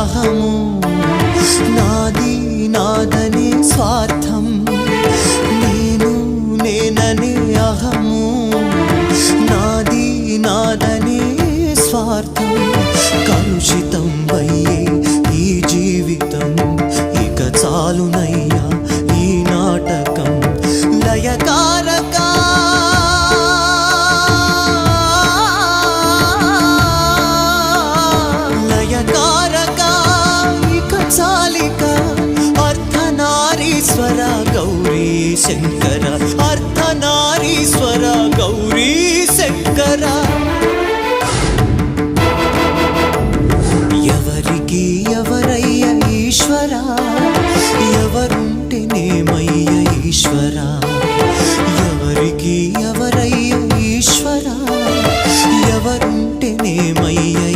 అహము నాది నాదనే స్వార్థం నేను నేననే అహము నాది నాదనే స్వార్థం కలుషితం అయ్యే ఈ జీవితం ఇక చాలునయ్యా ఈ నాటకం లయకారక చాలిక అర్ధనారీశ్వర గౌరీ శంకర